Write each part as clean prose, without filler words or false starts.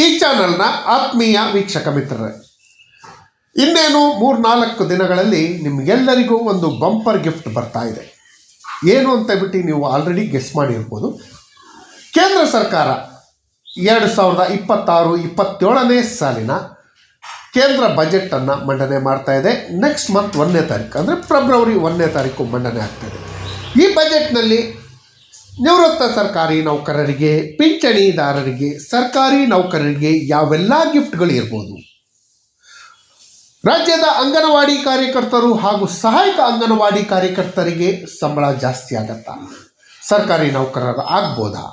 ಈ ಚಾನಲ್ನ ಆತ್ಮೀಯ ವೀಕ್ಷಕ ಮಿತ್ರರೇ, ಇನ್ನೇನು 3-4 ದಿನಗಳಲ್ಲಿ ನಿಮಗೆಲ್ಲರಿಗೂ ಒಂದು ಬಂಪರ್ ಗಿಫ್ಟ್ ಬರ್ತಾ ಇದೆ. ಏನು ಅಂತ ಬಿಟ್ಟು ನೀವು ಆಲ್ರೆಡಿ ಗೆಸ್ ಮಾಡಿರ್ಬೋದು. ಕೇಂದ್ರ ಸರ್ಕಾರ 2026-27ನೇ ಸಾಲಿನ ಕೇಂದ್ರ ಬಜೆಟನ್ನು ಮಂಡನೆ ಮಾಡ್ತಾ ಇದೆ. ನೆಕ್ಸ್ಟ್ ಮಂತ್ 1ನೇ ತಾರೀಕು ಅಂದರೆ ಫೆಬ್ರವರಿ 1ನೇ ತಾರೀಕು ಮಂಡನೆ ಆಗ್ತಾಯಿದೆ. ಈ ಬಜೆಟ್ನಲ್ಲಿ ನಿವೃತ್ತ ಸರ್ಕಾರಿ ನೌಕರರಿಗೆ, ಪಿಂಚಣಿದಾರರಿಗೆ, ಸರ್ಕಾರಿ ನೌಕರರಿಗೆ ಯಾವೆಲ್ಲ ಗಿಫ್ಟ್ಗಳು ಇರ್ಬೋದು, ರಾಜ್ಯದ ಅಂಗನವಾಡಿ ಕಾರ್ಯಕರ್ತರು ಹಾಗೂ ಸಹಾಯಕ ಅಂಗನವಾಡಿ ಕಾರ್ಯಕರ್ತರಿಗೆ ಸಂಬಳ ಜಾಸ್ತಿ ಆಗತ್ತಾ, ಸರ್ಕಾರಿ ನೌಕರರು ಆಗ್ಬೋದಾ,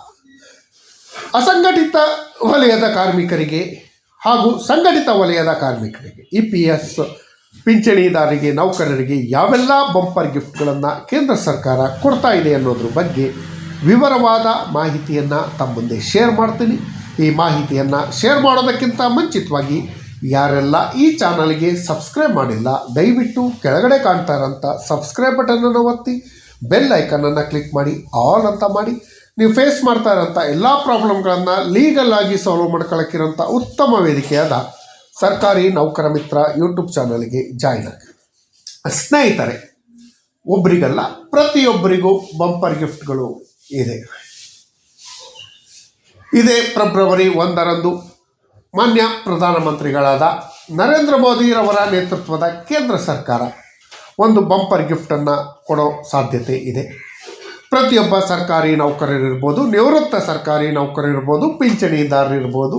ಅಸಂಘಟಿತ ವಲಯದ ಕಾರ್ಮಿಕರಿಗೆ ಹಾಗೂ ಸಂಘಟಿತ ವಲಯದ ಕಾರ್ಮಿಕರಿಗೆ, EPS ಪಿಂಚಣಿದಾರರಿಗೆ, ನೌಕರರಿಗೆ ಯಾವೆಲ್ಲ ಬಂಪರ್ ಗಿಫ್ಟ್ಗಳನ್ನು ಕೇಂದ್ರ ಸರ್ಕಾರ ಕೊಡ್ತಾ ಇದೆ ಅನ್ನೋದ್ರ ಬಗ್ಗೆ ವಿವರವಾದ ಮಾಹಿತಿಯನ್ನು ತಮ್ಮ ಮುಂದೆ ಶೇರ್ ಮಾಡ್ತೀನಿ. ಈ ಮಾಹಿತಿಯನ್ನು ಶೇರ್ ಮಾಡೋದಕ್ಕಿಂತ ಮುಂಚಿತವಾಗಿ ಯಾರೆಲ್ಲ ಈ ಚಾನಲ್ಗೆ ಸಬ್ಸ್ಕ್ರೈಬ್ ಮಾಡಿಲ್ಲ, ದಯವಿಟ್ಟು ಕೆಳಗಡೆ ಕಾಣ್ತಾ ಇರೋಂಥ ಸಬ್ಸ್ಕ್ರೈಬ್ ಬಟನನ್ನು ಒತ್ತಿ ಬೆಲ್ ಐಕನನ್ನು ಕ್ಲಿಕ್ ಮಾಡಿ ಆಲ್ ಅಂತ ಮಾಡಿ. ನೀವು ಫೇಸ್ ಮಾಡ್ತಾ ಇರೋಂಥ ಎಲ್ಲ ಪ್ರಾಬ್ಲಮ್ಗಳನ್ನು ಲೀಗಲ್ ಆಗಿ ಸಾಲ್ವ್ ಮಾಡ್ಕೊಳ್ಳೋಕ್ಕಿರೋಂಥ ಉತ್ತಮ ವೇದಿಕೆಯಾದ ಸರ್ಕಾರಿ ನೌಕರ ಮಿತ್ರ ಯೂಟ್ಯೂಬ್ ಚಾನಲ್ಗೆ ಜಾಯ್ನ್ ಆಗಿ. ಸ್ನೇಹಿತರೆ, ಒಬ್ಬರಿಗಲ್ಲ ಪ್ರತಿಯೊಬ್ಬರಿಗೂ ಬಂಪರ್ ಗಿಫ್ಟ್ಗಳು ಇದೆ. ಇದೇ ಫೆಬ್ರವರಿ 1ರಂದು ಮಾನ್ಯ ಪ್ರಧಾನಮಂತ್ರಿಗಳಾದ ನರೇಂದ್ರ ಮೋದಿರವರ ನೇತೃತ್ವದ ಕೇಂದ್ರ ಸರ್ಕಾರ ಒಂದು ಬಂಪರ್ ಗಿಫ್ಟನ್ನು ಕೊಡೋ ಸಾಧ್ಯತೆ ಇದೆ. ಪ್ರತಿಯೊಬ್ಬ ಸರ್ಕಾರಿ ನೌಕರರಿರ್ಬೋದು, ನಿವೃತ್ತ ಸರ್ಕಾರಿ ನೌಕರರಿರ್ಬೋದು, ಪಿಂಚಣಿದಾರರಿರ್ಬೋದು,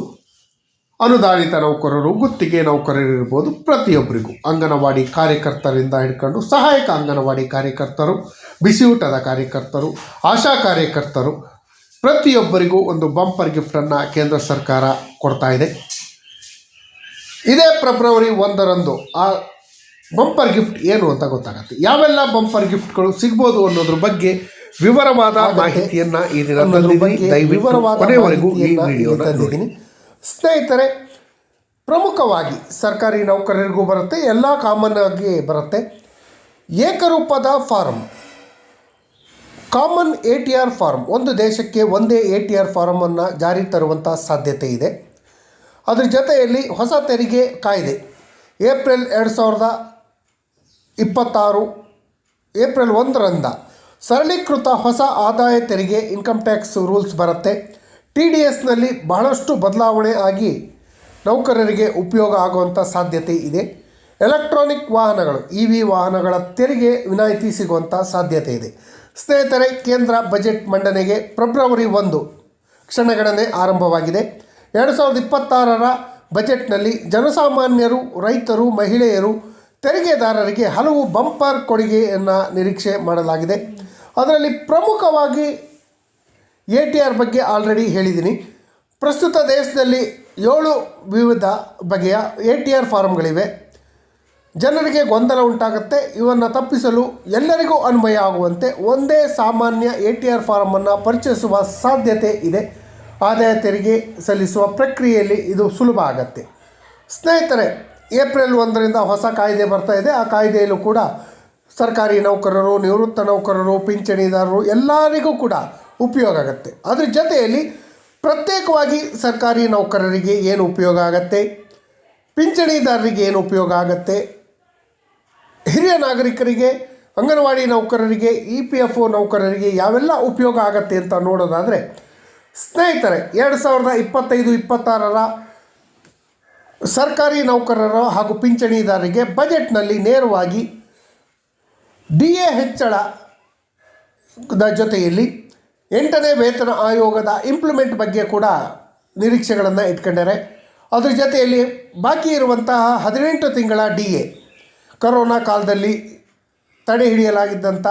ಅನುದಾನಿತ ನೌಕರರು, ಗುತ್ತಿಗೆ ನೌಕರರಿರ್ಬೋದು, ಪ್ರತಿಯೊಬ್ಬರಿಗೂ ಅಂಗನವಾಡಿ ಕಾರ್ಯಕರ್ತರಿಂದ ಹಿಡ್ಕೊಂಡು ಸಹಾಯಕ ಅಂಗನವಾಡಿ ಕಾರ್ಯಕರ್ತರು, ಬಿಸಿಯೂಟದ ಕಾರ್ಯಕರ್ತರು, ಆಶಾ ಕಾರ್ಯಕರ್ತರು, ಪ್ರತಿಯೊಬ್ಬರಿಗೂ ಒಂದು ಬಂಪರ್ ಗಿಫ್ಟನ್ನು ಕೇಂದ್ರ ಸರ್ಕಾರ ಕೊಡ್ತಾ ಇದೆ. ಇದೇ ಫೆಬ್ರವರಿ 1ರಂದು ಆ ಬಂಪರ್ ಗಿಫ್ಟ್ ಏನು ಅಂತ ಗೊತ್ತಾಗುತ್ತೆ. ಯಾವೆಲ್ಲ ಬಂಪರ್ ಗಿಫ್ಟ್ಗಳು ಸಿಗ್ಬೋದು ಅನ್ನೋದ್ರ ಬಗ್ಗೆ ವಿವರವಾದ ಮಾಹಿತಿಯನ್ನು ಈ ದಿನದಲ್ಲಿ ಕೊನೆವರೆಗೂ ಈ ವಿಡಿಯೋನ ನೋಡಿ. ಸ್ನೇಹಿತರೆ, ಪ್ರಮುಖವಾಗಿ ಸರ್ಕಾರಿ ನೌಕರರಿಗೂ ಬರುತ್ತೆ, ಎಲ್ಲ ಕಾಮನ್ ಆಗಿ ಬರುತ್ತೆ. ಏಕರೂಪದ ಫಾರಂ, ಕಾಮನ್ ATR ಫಾರ್ಮ್, ಒಂದು ದೇಶಕ್ಕೆ ಒಂದೇ ATR ಫಾರಮನ್ನು ಜಾರಿ ತರುವಂಥ ಸಾಧ್ಯತೆ ಇದೆ. ಅದರ ಜೊತೆಯಲ್ಲಿ ಹೊಸ ತೆರಿಗೆ ಕಾಯ್ದೆ ಏಪ್ರಿಲ್ 2026 ಏಪ್ರಿಲ್ 1ರಿಂದ ಸರಳೀಕೃತ ಹೊಸ ಆದಾಯ ತೆರಿಗೆ ಇನ್ಕಮ್ ಟ್ಯಾಕ್ಸ್ ರೂಲ್ಸ್ ಬರುತ್ತೆ. TDSನಲ್ಲಿ ಬಹಳಷ್ಟು ಬದಲಾವಣೆ ಆಗಿ ನೌಕರರಿಗೆ ಉಪಯೋಗ ಆಗುವಂಥ ಸಾಧ್ಯತೆ ಇದೆ. ಎಲೆಕ್ಟ್ರಾನಿಕ್ ವಾಹನಗಳು, EV ವಾಹನಗಳ ತೆರಿಗೆ ವಿನಾಯಿತಿ ಸಿಗುವಂಥ ಸಾಧ್ಯತೆ ಇದೆ. ಸ್ನೇಹಿತರೆ, ಕೇಂದ್ರ ಬಜೆಟ್ ಮಂಡನೆಗೆ ಫೆಬ್ರವರಿ 1 ಕ್ಷಣಗಣನೆ ಆರಂಭವಾಗಿದೆ. 2026ರ ಬಜೆಟ್ನಲ್ಲಿ ಜನಸಾಮಾನ್ಯರು, ರೈತರು, ಮಹಿಳೆಯರು, ತೆರಿಗೆದಾರರಿಗೆ ಹಲವು ಬಂಪರ್ ಕೊಡುಗೆಯನ್ನು ನಿರೀಕ್ಷೆ ಮಾಡಲಾಗಿದೆ. ಅದರಲ್ಲಿ ಪ್ರಮುಖವಾಗಿ ATR ಬಗ್ಗೆ ಆಲ್ರೆಡಿ ಹೇಳಿದ್ದೀನಿ. ಪ್ರಸ್ತುತ ದೇಶದಲ್ಲಿ 7 ವಿವಿಧ ಬಗೆಯ ATR ಫಾರ್ಮ್ಗಳಿವೆ. ಜನರಿಗೆ ಗೊಂದಲ ಉಂಟಾಗುತ್ತೆ. ಇವನ್ನು ತಪ್ಪಿಸಲು ಎಲ್ಲರಿಗೂ ಅನ್ವಯ ಆಗುವಂತೆ ಒಂದೇ ಸಾಮಾನ್ಯ ATR ಫಾರ್ಮನ್ನು ಪರಿಚಯಿಸುವ ಸಾಧ್ಯತೆ ಇದೆ. ಆದಾಯ ತೆರಿಗೆ ಸಲ್ಲಿಸುವ ಪ್ರಕ್ರಿಯೆಯಲ್ಲಿ ಇದು ಸುಲಭ ಆಗುತ್ತೆ. ಸ್ನೇಹಿತರೆ, ಏಪ್ರಿಲ್ 1ರಿಂದ ಹೊಸ ಕಾಯ್ದೆ ಬರ್ತಾ ಇದೆ. ಆ ಕಾಯ್ದೆಯಲ್ಲೂ ಕೂಡ ಸರ್ಕಾರಿ ನೌಕರರು, ನಿವೃತ್ತ ನೌಕರರು, ಪಿಂಚಣಿದಾರರು ಎಲ್ಲರಿಗೂ ಕೂಡ ಉಪಯೋಗ ಆಗುತ್ತೆ. ಅದ್ರ ಜೊತೆಯಲ್ಲಿ ಪ್ರತ್ಯೇಕವಾಗಿ ಸರ್ಕಾರಿ ನೌಕರರಿಗೆ ಏನು ಉಪಯೋಗ ಆಗುತ್ತೆ, ಪಿಂಚಣಿದಾರರಿಗೆ ಏನು ಉಪಯೋಗ ಆಗುತ್ತೆ, ಹಿರಿಯ ನಾಗರಿಕರಿಗೆ, ಅಂಗನವಾಡಿ ನೌಕರರಿಗೆ, EPFO ನೌಕರರಿಗೆ ಯಾವೆಲ್ಲ ಉಪಯೋಗ ಆಗುತ್ತೆ ಅಂತ ನೋಡೋದಾದರೆ, ಸ್ನೇಹಿತರೆ, 2025-26ರ ಸರ್ಕಾರಿ ನೌಕರರ ಹಾಗೂ ಪಿಂಚಣಿದಾರರಿಗೆ ಬಜೆಟ್ನಲ್ಲಿ ನೇರವಾಗಿ DA ಹೆಚ್ಚಳದ ಜೊತೆಯಲ್ಲಿ 8ನೇ ವೇತನ ಆಯೋಗದ ಇಂಪ್ಲಿಮೆಂಟ್ ಬಗ್ಗೆ ಕೂಡ ನಿರೀಕ್ಷೆಗಳನ್ನು ಇಟ್ಕೊಂಡಿದ್ದಾರೆ. ಅದ್ರ ಜೊತೆಯಲ್ಲಿ ಬಾಕಿ ಇರುವಂತಹ 18 ತಿಂಗಳ DA, ಕರೋನಾ ಕಾಲದಲ್ಲಿ ತಡೆ ಹಿಡಿಯಲಾಗಿದ್ದಂಥ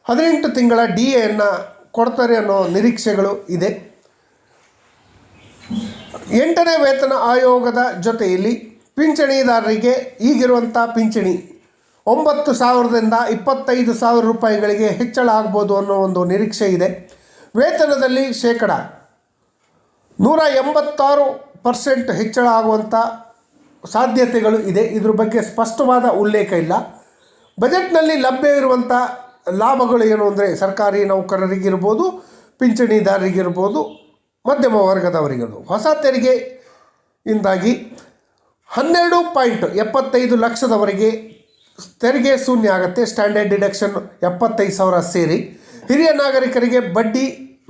18 ತಿಂಗಳ DAಯನ್ನು ಕೊಡ್ತಾರೆ ಅನ್ನೋ ನಿರೀಕ್ಷೆಗಳು ಇದೆ. 8ನೇ ವೇತನ ಆಯೋಗದ ಜೊತೆಯಲ್ಲಿ ಪಿಂಚಣಿದಾರರಿಗೆ ಈಗಿರುವಂಥ ಪಿಂಚಣಿ 9,000ದಿಂದ 25,000 ರೂಪಾಯಿಗಳಿಗೆ ಹೆಚ್ಚಳ ಆಗ್ಬೋದು ಅನ್ನೋ ಒಂದು ನಿರೀಕ್ಷೆ ಇದೆ. ವೇತನದಲ್ಲಿ 186% ಹೆಚ್ಚಳ ಆಗುವಂಥ ಸಾಧ್ಯತೆಗಳು ಇದೆ. ಇದ್ರ ಬಗ್ಗೆ ಸ್ಪಷ್ಟವಾದ ಉಲ್ಲೇಖ ಇಲ್ಲ. ಬಜೆಟ್ನಲ್ಲಿ ಲಭ್ಯವಿರುವಂಥ ಲಾಭಗಳು ಏನು ಅಂದರೆ, ಸರ್ಕಾರಿ ನೌಕರರಿಗಿರ್ಬೋದು, ಪಿಂಚಣಿದಾರರಿಗಿರ್ಬೋದು, ಮಧ್ಯಮ ವರ್ಗದವರಿಗಿರ್ಬೋದು, ಹೊಸ ತೆರಿಗೆ ಇಂದಾಗಿ 12.75 ಲಕ್ಷದವರೆಗೆ ತೆರಿಗೆ ಶೂನ್ಯ ಆಗುತ್ತೆ. ಸ್ಟ್ಯಾಂಡರ್ಡ್ ಡಿಡಕ್ಷನ್ 75,000 ಸೇರಿ. ಹಿರಿಯ ನಾಗರಿಕರಿಗೆ ಬಡ್ಡಿ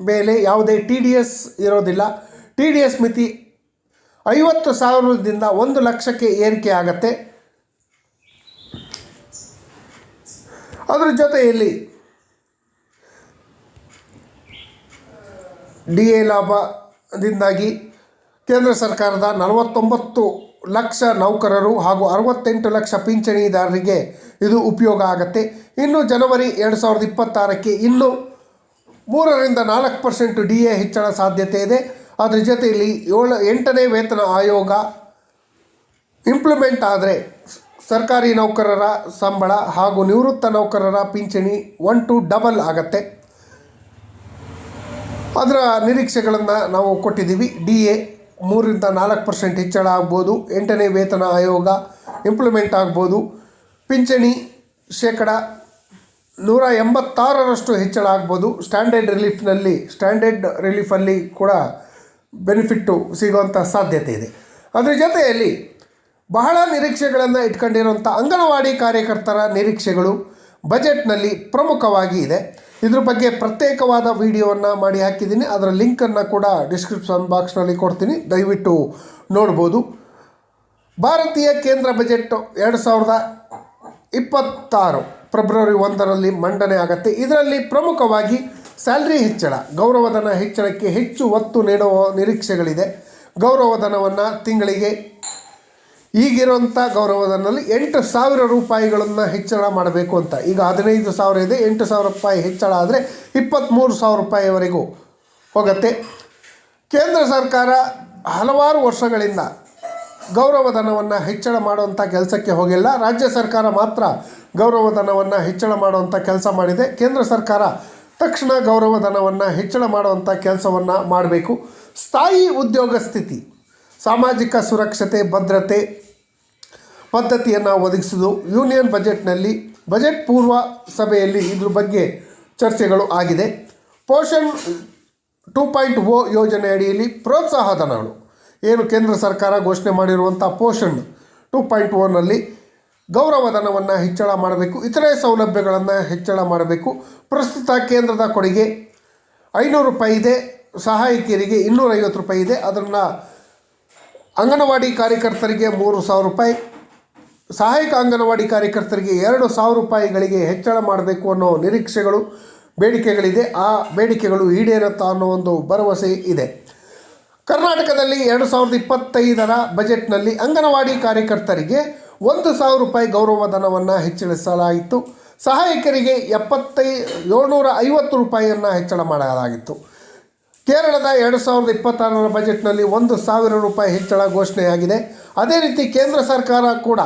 ಮೇಲೆ ಯಾವುದೇ TDS ಇರೋದಿಲ್ಲ. TDS ಮಿತಿ 50,000ದಿಂದ 1 ಲಕ್ಷಕ್ಕೆ ಏರಿಕೆ ಆಗುತ್ತೆ. ಅದರ ಜೊತೆಯಲ್ಲಿ DA ಲಾಭದಿಂದಾಗಿ ಕೇಂದ್ರ ಸರ್ಕಾರದ 49 ಲಕ್ಷ ನೌಕರರು ಹಾಗೂ 68 ಲಕ್ಷ ಪಿಂಚಣಿದಾರರಿಗೆ ಇದು ಉಪಯೋಗ ಆಗುತ್ತೆ. ಇನ್ನು ಜನವರಿ 2026ಕ್ಕೆ ಇನ್ನೂ 3-4% DA ಹೆಚ್ಚಳ ಸಾಧ್ಯತೆ ಇದೆ. ಅದರ ಜೊತೆಯಲ್ಲಿ 8ನೇ ವೇತನ ಆಯೋಗ ಇಂಪ್ಲಿಮೆಂಟ್ ಆದರೆ ಸರ್ಕಾರಿ ನೌಕರರ ಸಂಬಳ ಹಾಗೂ ನಿವೃತ್ತ ನೌಕರರ ಪಿಂಚಣಿ 1 to ಡಬಲ್ ಆಗುತ್ತೆ. ಅದರ ನಿರೀಕ್ಷೆಗಳನ್ನು ನಾವು ಕೊಟ್ಟಿದ್ದೀವಿ. DA 3-4% ಹೆಚ್ಚಳ ಆಗ್ಬೋದು. 8ನೇ ವೇತನ ಆಯೋಗ ಇಂಪ್ಲಿಮೆಂಟ್ ಆಗ್ಬೋದು. ಪಿಂಚಣಿ 186% ಹೆಚ್ಚಳ ಆಗ್ಬೋದು. ಸ್ಟ್ಯಾಂಡರ್ಡ್ ರಿಲೀಫಲ್ಲಿ ಕೂಡ ಬೆನಿಫಿಟ್ಟು ಸಿಗುವಂಥ ಸಾಧ್ಯತೆ ಇದೆ. ಅದರ ಜೊತೆಯಲ್ಲಿ ಬಹಳ ನಿರೀಕ್ಷೆಗಳನ್ನು ಇಟ್ಕೊಂಡಿರುವಂಥ ಅಂಗನವಾಡಿ ಕಾರ್ಯಕರ್ತರ ನಿರೀಕ್ಷೆಗಳು ಬಜೆಟ್ನಲ್ಲಿ ಪ್ರಮುಖವಾಗಿ ಇದೆ. ಇದ್ರ ಬಗ್ಗೆ ಪ್ರತ್ಯೇಕವಾದ ವಿಡಿಯೋವನ್ನು ಮಾಡಿ ಹಾಕಿದ್ದೀನಿ. ಅದರ ಲಿಂಕನ್ನು ಕೂಡ ಡಿಸ್ಕ್ರಿಪ್ಷನ್ ಬಾಕ್ಸ್ನಲ್ಲಿ ಕೊಡ್ತೀನಿ, ದಯವಿಟ್ಟು ನೋಡ್ಬೋದು. ಭಾರತೀಯ ಕೇಂದ್ರ ಬಜೆಟ್ 2026 ಫೆಬ್ರವರಿ 1ರಲ್ಲಿ ಮಂಡನೆ ಆಗುತ್ತೆ. ಇದರಲ್ಲಿ ಪ್ರಮುಖವಾಗಿ ಸ್ಯಾಲ್ರಿ ಹೆಚ್ಚಳ, ಗೌರವಧನ ಹೆಚ್ಚಳಕ್ಕೆ ಹೆಚ್ಚು ಒತ್ತು ನೀಡುವ ನಿರೀಕ್ಷೆಗಳಿದೆ. ಗೌರವಧನವನ್ನು ತಿಂಗಳಿಗೆ ಈಗಿರುವಂಥ ಗೌರವಧನಲ್ಲಿ 8,000 ರೂಪಾಯಿಗಳನ್ನು ಹೆಚ್ಚಳ ಮಾಡಬೇಕು ಅಂತ. ಈಗ 15,000 ಇದೆ, 8,000 ರೂಪಾಯಿ ಹೆಚ್ಚಳ ಆದರೆ 23,000 ರೂಪಾಯಿವರೆಗೂ ಹೋಗುತ್ತೆ. ಕೇಂದ್ರ ಸರ್ಕಾರ ಹಲವಾರು ವರ್ಷಗಳಿಂದ ಗೌರವಧನವನ್ನು ಹೆಚ್ಚಳ ಮಾಡುವಂಥ ಕೆಲಸಕ್ಕೆ ಹೋಗಿಲ್ಲ. ರಾಜ್ಯ ಸರ್ಕಾರ ಮಾತ್ರ ಗೌರವಧನವನ್ನು ಹೆಚ್ಚಳ ಮಾಡುವಂಥ ಕೆಲಸ ಮಾಡಿದೆ. ಕೇಂದ್ರ ಸರ್ಕಾರ ತಕ್ಷಣ ಗೌರವಧನವನ್ನು ಹೆಚ್ಚಳ ಮಾಡುವಂಥ ಕೆಲಸವನ್ನು ಮಾಡಬೇಕು. ಸ್ಥಾಯಿ ಉದ್ಯೋಗ ಸ್ಥಿತಿ, ಸಾಮಾಜಿಕ ಸುರಕ್ಷತೆ, ಭದ್ರತೆ ಪದ್ಧತಿಯನ್ನು ಒದಗಿಸುವುದು. ಯೂನಿಯನ್ ಬಜೆಟ್ ಪೂರ್ವ ಸಭೆಯಲ್ಲಿ ಇದ್ರ ಬಗ್ಗೆ ಚರ್ಚೆಗಳು ಆಗಿದೆ. ಪೋಷಣ್ 2.0 ಯೋಜನೆ ಅಡಿಯಲ್ಲಿ ಪ್ರೋತ್ಸಾಹಧನಗಳು, ಏನು ಕೇಂದ್ರ ಸರ್ಕಾರ ಘೋಷಣೆ ಮಾಡಿರುವಂಥ ಪೋಷಣ್ 2.0ನಲ್ಲಿ ಗೌರವಧನವನ್ನು ಹೆಚ್ಚಳ ಮಾಡಬೇಕು. ಇತರೆ ಸೌಲಭ್ಯಗಳನ್ನು ಹೆಚ್ಚಳ ಮಾಡಬೇಕು. ಪ್ರಸ್ತುತ ಕೇಂದ್ರದ ಕೊಡುಗೆ 500 ರೂಪಾಯಿ ಇದೆ, ಸಹಾಯಕಿಯರಿಗೆ 250 ರೂಪಾಯಿ ಇದೆ. ಅದನ್ನು ಅಂಗನವಾಡಿ ಕಾರ್ಯಕರ್ತರಿಗೆ 3,000 ರೂಪಾಯಿ, ಸಹಾಯಕ ಅಂಗನವಾಡಿ ಕಾರ್ಯಕರ್ತರಿಗೆ 2,000 ರೂಪಾಯಿಗಳಿಗೆ ಹೆಚ್ಚಳ ಮಾಡಬೇಕು ಅನ್ನೋ ನಿರೀಕ್ಷೆಗಳು, ಬೇಡಿಕೆಗಳಿದೆ. ಆ ಬೇಡಿಕೆಗಳು ಈಡೇರುತ್ತಾ ಅನ್ನೋ ಒಂದು ಭರವಸೆ ಇದೆ. ಕರ್ನಾಟಕದಲ್ಲಿ 2025ರ ಬಜೆಟ್ನಲ್ಲಿ ಅಂಗನವಾಡಿ ಕಾರ್ಯಕರ್ತರಿಗೆ 1,000 ರೂಪಾಯಿ ಗೌರವಧನವನ್ನು ಹೆಚ್ಚಿಸಲಾಯಿತು. ಸಹಾಯಕರಿಗೆ 750 ರೂಪಾಯಿಯನ್ನು ಹೆಚ್ಚಳ ಮಾಡಲಾಗಿತ್ತು. ಕೇರಳದ 2026ರ ಬಜೆಟ್ನಲ್ಲಿ 1,000 ರೂಪಾಯಿ ಹೆಚ್ಚಳ ಘೋಷಣೆಯಾಗಿದೆ. ಅದೇ ರೀತಿ ಕೇಂದ್ರ ಸರ್ಕಾರ ಕೂಡ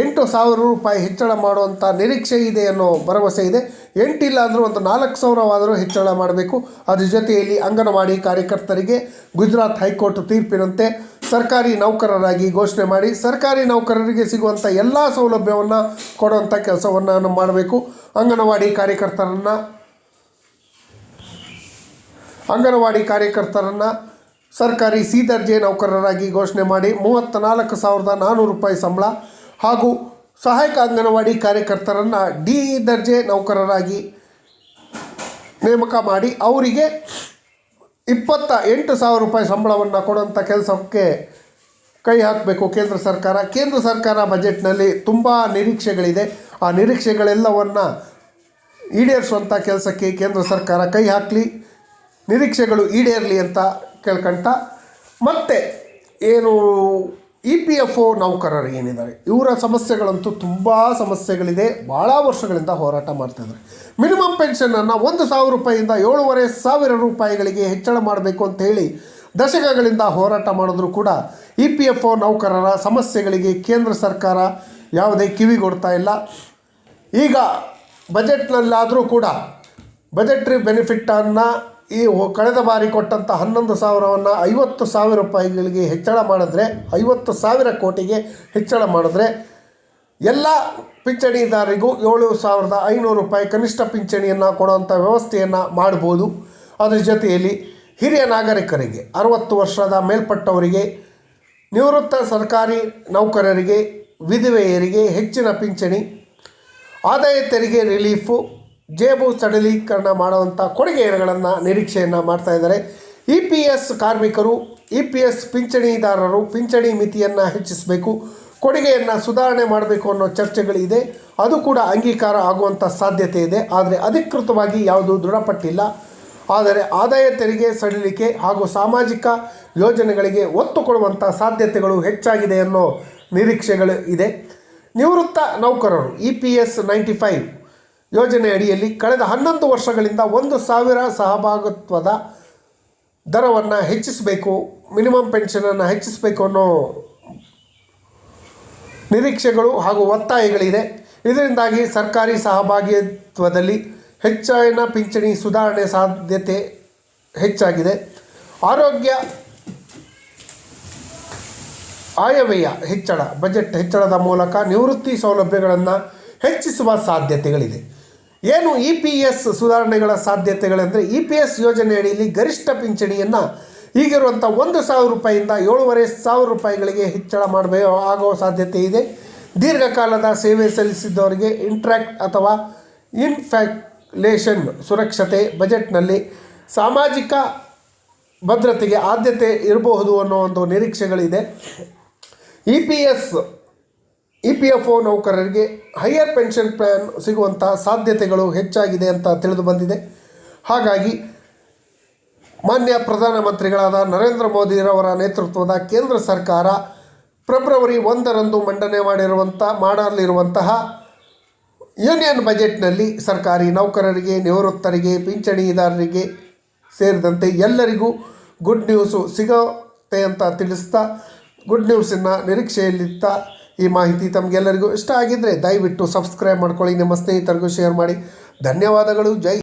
8,000 ರೂಪಾಯಿ ಹೆಚ್ಚಳ ಮಾಡುವಂಥ ನಿರೀಕ್ಷೆ ಇದೆ ಅನ್ನೋ ಭರವಸೆ ಇದೆ. 8 ಇಲ್ಲ ಅಂದರೂ ಒಂದು 4,000 ಹೆಚ್ಚಳ ಮಾಡಬೇಕು. ಅದ್ರ ಜೊತೆಯಲ್ಲಿ ಅಂಗನವಾಡಿ ಕಾರ್ಯಕರ್ತರಿಗೆ ಗುಜರಾತ್ ಹೈಕೋರ್ಟ್ ತೀರ್ಪಿನಂತೆ ಸರ್ಕಾರಿ ನೌಕರರಾಗಿ ಘೋಷಣೆ ಮಾಡಿ ಕಾರ್ಯಕರ್ತರಿಗೆ ನೌಕರರಿಗೆ ಸಿಗುವಂಥ ಎಲ್ಲ ಸೌಲಭ್ಯವನ್ನು ಕೊಡುವಂಥ ಕೆಲಸವನ್ನು ಮಾಡಬೇಕು. ಅಂಗನವಾಡಿ ಕಾರ್ಯಕರ್ತರನ್ನು ಸರ್ಕಾರಿ ಸಿ ದರ್ಜೆ ನೌಕರರಾಗಿ ಘೋಷಣೆ ಮಾಡಿ 34,400 ರೂಪಾಯಿ ಸಂಬಳ ಹಾಗೂ ಸಹಾಯಕ ಅಂಗನವಾಡಿ ಕಾರ್ಯಕರ್ತರನ್ನು ಡಿ ದರ್ಜೆ ನೌಕರರಾಗಿ ನೇಮಕ ಮಾಡಿ ಅವರಿಗೆ 28,000 ರೂಪಾಯಿ ಸಂಬಳವನ್ನು ಕೊಡುವಂಥ ಕೆಲಸಕ್ಕೆ ಕೈ ಹಾಕಬೇಕು ಕೇಂದ್ರ ಸರ್ಕಾರ ಬಜೆಟ್ನಲ್ಲಿ ತುಂಬ ನಿರೀಕ್ಷೆಗಳಿದೆ. ಆ ನಿರೀಕ್ಷೆಗಳೆಲ್ಲವನ್ನು ಈಡೇರಿಸುವಂಥ ಕೆಲಸಕ್ಕೆ ಕೇಂದ್ರ ಸರ್ಕಾರ ಕೈ ಹಾಕಲಿ, ನಿರೀಕ್ಷೆಗಳು ಈಡೇರಲಿ ಅಂತ ಕೇಳ್ಕೊಂತ, ಮತ್ತು ಏನು EPFO ನೌಕರರು ಏನಿದ್ದಾರೆ ಇವರ ಸಮಸ್ಯೆಗಳಂತೂ ತುಂಬ ಸಮಸ್ಯೆಗಳಿದೆ. ಭಾಳ ವರ್ಷಗಳಿಂದ ಹೋರಾಟ ಮಾಡ್ತಾಯಿದ್ದಾರೆ. ಮಿನಿಮಮ್ ಪೆನ್ಷನನ್ನು 1,000 ರೂಪಾಯಿಯಿಂದ 7,500 ರೂಪಾಯಿಗಳಿಗೆ ಹೆಚ್ಚಳ ಮಾಡಬೇಕು ಅಂತೇಳಿ ದಶಕಗಳಿಂದ ಹೋರಾಟ ಮಾಡಿದ್ರು ಕೂಡ EPFO ನೌಕರರ ಸಮಸ್ಯೆಗಳಿಗೆ ಕೇಂದ್ರ ಸರ್ಕಾರ ಯಾವುದೇ ಕಿವಿಗೊಡ್ತಾ ಇಲ್ಲ. ಈಗ ಬಜೆಟ್ನಲ್ಲಾದರೂ ಕೂಡ ಬಜೆಟ್ರಿ ಬೆನಿಫಿಟ್ಟನ್ನು ಈ ಕಳೆದ ಬಾರಿ ಕೊಟ್ಟಂಥ 11,000ವನ್ನು 50,000 ರೂಪಾಯಿಗಳಿಗೆ ಹೆಚ್ಚಳ ಮಾಡಿದ್ರೆ, 50,000 ಕೋಟಿಗೆ ಹೆಚ್ಚಳ ಮಾಡಿದ್ರೆ ಎಲ್ಲ ಪಿಂಚಣಿದಾರರಿಗೂ 7,500 ರೂಪಾಯಿ ಕನಿಷ್ಠ ಪಿಂಚಣಿಯನ್ನು ಕೊಡುವಂಥ ವ್ಯವಸ್ಥೆಯನ್ನು ಮಾಡ್ಬೋದು. ಅದರ ಜೊತೆಯಲ್ಲಿ ಹಿರಿಯ ನಾಗರಿಕರಿಗೆ 60 ವರ್ಷದ ಮೇಲ್ಪಟ್ಟವರಿಗೆ ನಿವೃತ್ತ ಸರ್ಕಾರಿ ನೌಕರರಿಗೆ, ವಿಧವೆಯರಿಗೆ ಹೆಚ್ಚಿನ ಪಿಂಚಣಿ, ಆದಾಯ ತೆರಿಗೆ ರಿಲೀಫು, ಜೇಬು ಸಡಲೀಕರಣ ಮಾಡುವಂಥ ಕೊಡುಗೆಗಳನ್ನು ನಿರೀಕ್ಷೆಯನ್ನು ಮಾಡ್ತಾ ಇದ್ದಾರೆ. EPS ಕಾರ್ಮಿಕರು, EPS ಪಿಂಚಣಿದಾರರು ಪಿಂಚಣಿ ಮಿತಿಯನ್ನು ಹೆಚ್ಚಿಸಬೇಕು, ಕೊಡುಗೆಯನ್ನು ಸುಧಾರಣೆ ಮಾಡಬೇಕು ಅನ್ನೋ ಚರ್ಚೆಗಳಿದೆ. ಅದು ಕೂಡ ಅಂಗೀಕಾರ ಆಗುವಂಥ ಸಾಧ್ಯತೆ ಇದೆ. ಆದರೆ ಅಧಿಕೃತವಾಗಿ ಯಾವುದೂ ದೃಢಪಟ್ಟಿಲ್ಲ. ಆದರೆ ಆದಾಯ ತೆರಿಗೆ ಸಡಿಲಿಕೆ ಹಾಗೂ ಸಾಮಾಜಿಕ ಯೋಜನೆಗಳಿಗೆ ಒತ್ತು ಕೊಡುವಂಥ ಸಾಧ್ಯತೆಗಳು ಹೆಚ್ಚಾಗಿದೆ ಅನ್ನೋ ನಿರೀಕ್ಷೆಗಳು ಇದೆ. ನಿವೃತ್ತ ನೌಕರರು EPS 95 ಯೋಜನೆ ಅಡಿಯಲ್ಲಿ ಕಳೆದ 11 ವರ್ಷಗಳಿಂದ 1,000 ಸಹಭಾಗಿತ್ವದ ದರವನ್ನು ಹೆಚ್ಚಿಸಬೇಕು, ಮಿನಿಮಮ್ ಪೆನ್ಷನನ್ನು ಹೆಚ್ಚಿಸಬೇಕು ಅನ್ನೋ ನಿರೀಕ್ಷೆಗಳು ಹಾಗೂ ಒತ್ತಾಯಗಳಿದೆ. ಇದರಿಂದಾಗಿ ಸರ್ಕಾರಿ ಸಹಭಾಗಿತ್ವದಲ್ಲಿ ಹೆಚ್ಚಿನ ಪಿಂಚಣಿ ಸುಧಾರಣೆ ಸಾಧ್ಯತೆ ಹೆಚ್ಚಾಗಿದೆ. ಆರೋಗ್ಯ ಆಯವ್ಯಯ ಹೆಚ್ಚಳ, ಬಜೆಟ್ ಹೆಚ್ಚಳದ ಮೂಲಕ ನಿವೃತ್ತಿ ಸೌಲಭ್ಯಗಳನ್ನು ಹೆಚ್ಚಿಸುವ ಸಾಧ್ಯತೆಗಳಿದೆ. ಏನು EPS ಸುಧಾರಣೆಗಳ ಸಾಧ್ಯತೆಗಳೆಂದರೆ, EPS ಯೋಜನೆ ಅಡಿಯಲ್ಲಿ ಗರಿಷ್ಠ ಪಿಂಚಣಿಯನ್ನು ಈಗಿರುವಂಥ 1,000 ರೂಪಾಯಿಯಿಂದ 7,500 ರೂಪಾಯಿಗಳಿಗೆ ಹೆಚ್ಚಳ ಆಗುವ ಸಾಧ್ಯತೆ ಇದೆ. ದೀರ್ಘಕಾಲದ ಸೇವೆ ಸಲ್ಲಿಸಿದ್ದವರಿಗೆ ಇಂಟ್ರಾಕ್ಟ್ ಅಥವಾ ಇನ್ಫ್ಲೇಷನ್ ಸುರಕ್ಷತೆ, ಬಜೆಟ್ನಲ್ಲಿ ಸಾಮಾಜಿಕ ಭದ್ರತೆಗೆ ಆದ್ಯತೆ ಇರಬಹುದು ಅನ್ನೋ ಒಂದು ನಿರೀಕ್ಷೆಗಳಿದೆ. EPFO ನೌಕರರಿಗೆ ಹೈಯರ್ ಪೆನ್ಷನ್ ಪ್ಲ್ಯಾನ್ ಸಿಗುವಂಥ ಸಾಧ್ಯತೆಗಳು ಹೆಚ್ಚಾಗಿದೆ ಅಂತ ತಿಳಿದು ಬಂದಿದೆ. ಹಾಗಾಗಿ ಮಾನ್ಯ ಪ್ರಧಾನಮಂತ್ರಿಗಳಾದ ನರೇಂದ್ರ ಮೋದಿರವರ ನೇತೃತ್ವದ ಕೇಂದ್ರ ಸರ್ಕಾರ ಫೆಬ್ರವರಿ 1ರಂದು ಮಂಡನೆ ಮಾಡಲಿರುವಂತಹ ಯೂನಿಯನ್ ಬಜೆಟ್ನಲ್ಲಿ ಸರ್ಕಾರಿ ನೌಕರರಿಗೆ, ನಿವೃತ್ತರಿಗೆ, ಪಿಂಚಣಿದಾರರಿಗೆ ಸೇರಿದಂತೆ ಎಲ್ಲರಿಗೂ ಗುಡ್ ನ್ಯೂಸು ಸಿಗುತ್ತೆ ಅಂತ ತಿಳಿಸ್ತಾ, ಗುಡ್ ನ್ಯೂಸನ್ನು ನಿರೀಕ್ಷೆಯಲ್ಲಿತ್ತ ಈ ಮಾಹಿತಿ ತಮಗೆಲ್ಲರಿಗೂ ಇಷ್ಟ ಆಗಿದ್ದರೆ ದಯವಿಟ್ಟು ಸಬ್ಸ್ಕ್ರೈಬ್ ಮಾಡ್ಕೊಳ್ಳಿ, ನಿಮ್ಮ ಸ್ನೇಹಿತರಿಗೂ ಶೇರ್ ಮಾಡಿ. ಧನ್ಯವಾದಗಳು. ಜೈ